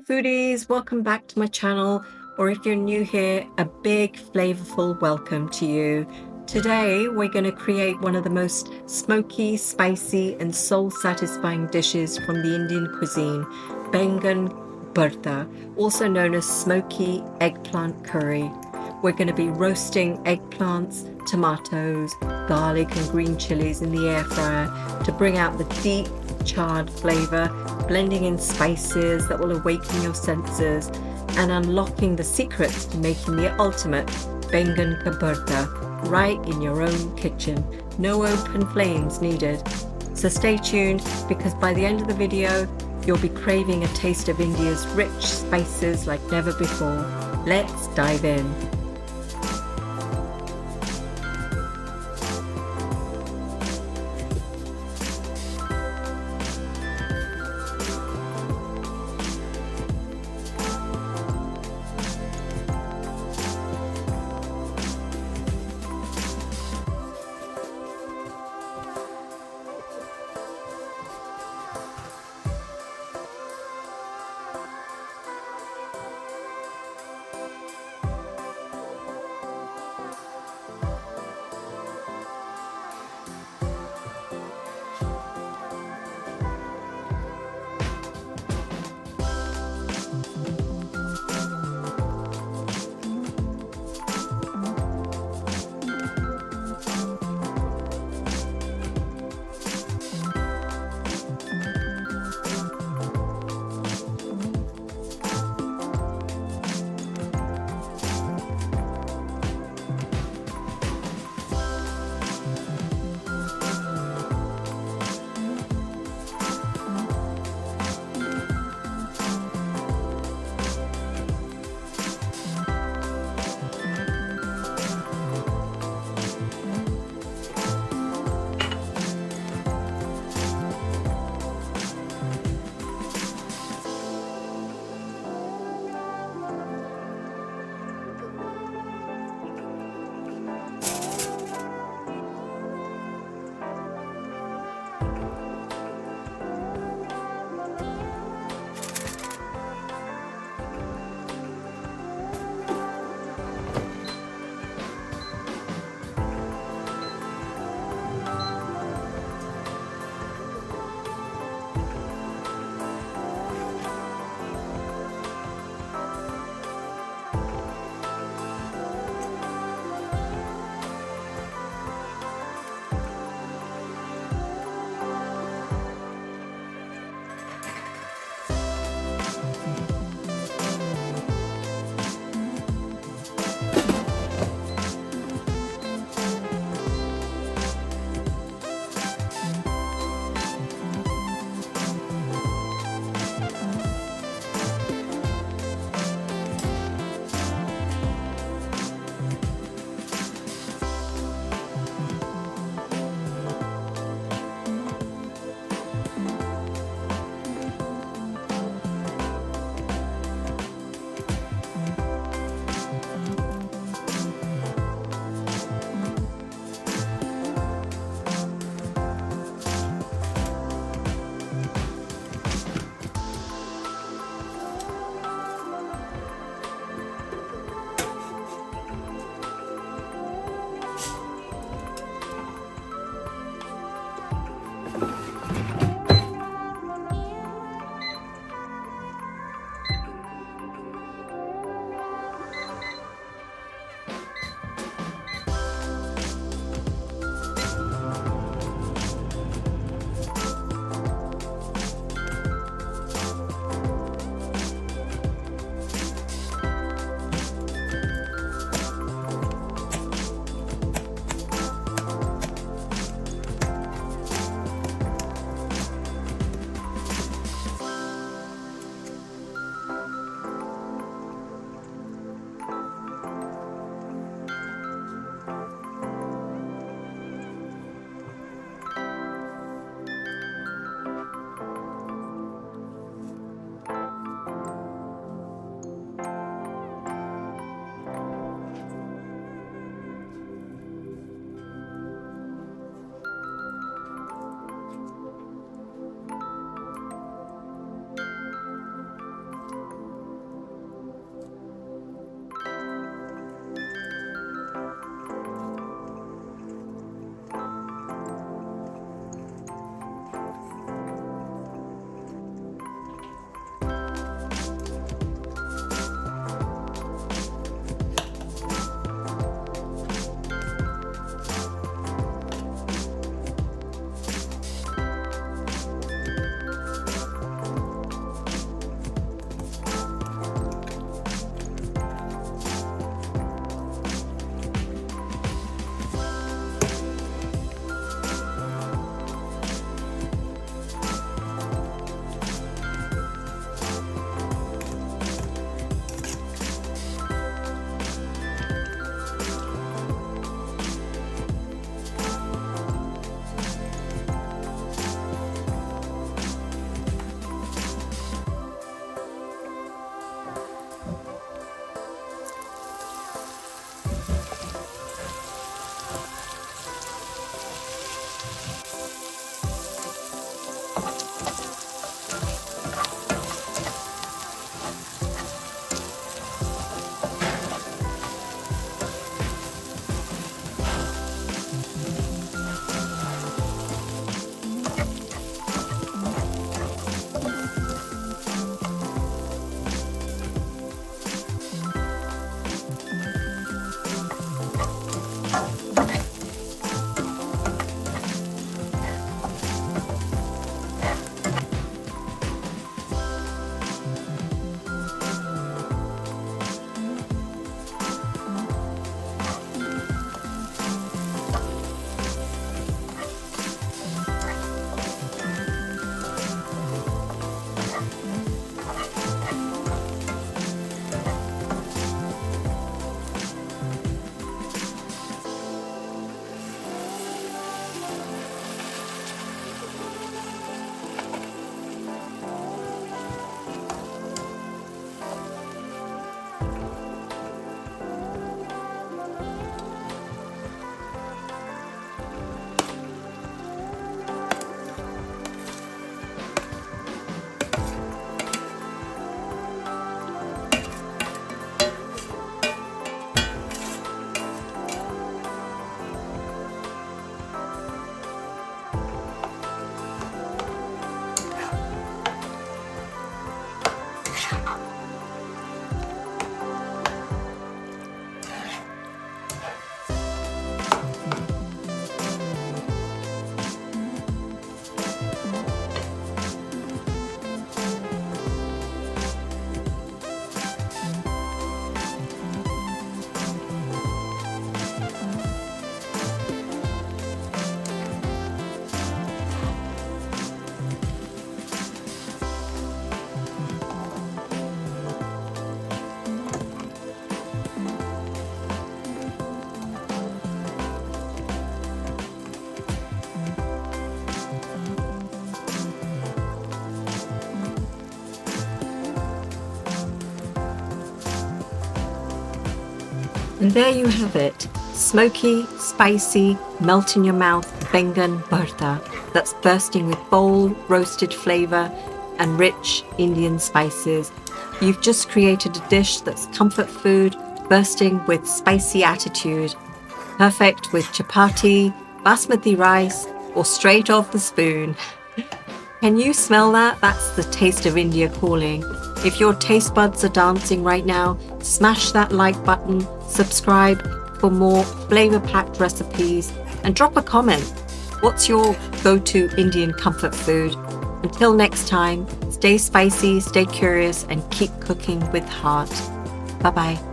morning foodies, welcome back to my channel, or if you're new here, a big flavorful welcome to you. Today we're going to create one of the most smoky, spicy and soul satisfying dishes from the Indian cuisine, Baingan Bharta, also known as smoky eggplant curry. We're going to be roasting eggplants, tomatoes, garlic and green chilies in the air fryer to bring out the deep charred flavour, blending in spices that will awaken your senses and unlocking the secrets to making the ultimate Baingan Bharta right in your own kitchen. No open flames needed. So stay tuned, because by the end of the video you'll be craving a taste of India's rich spices like never before. Let's dive in. And there you have it, smoky, spicy, melt in your mouth Baingan Bharta that's bursting with bold roasted flavour and rich Indian spices. You've just created a dish that's comfort food, bursting with spicy attitude, perfect with chapati, basmati rice, or straight off the spoon. Can you smell that? That's the taste of India calling. If your taste buds are dancing right now, smash that like button, subscribe for more flavour-packed recipes, and drop a comment. What's your go-to Indian comfort food? Until next time, stay spicy, stay curious, and keep cooking with heart. Bye-bye.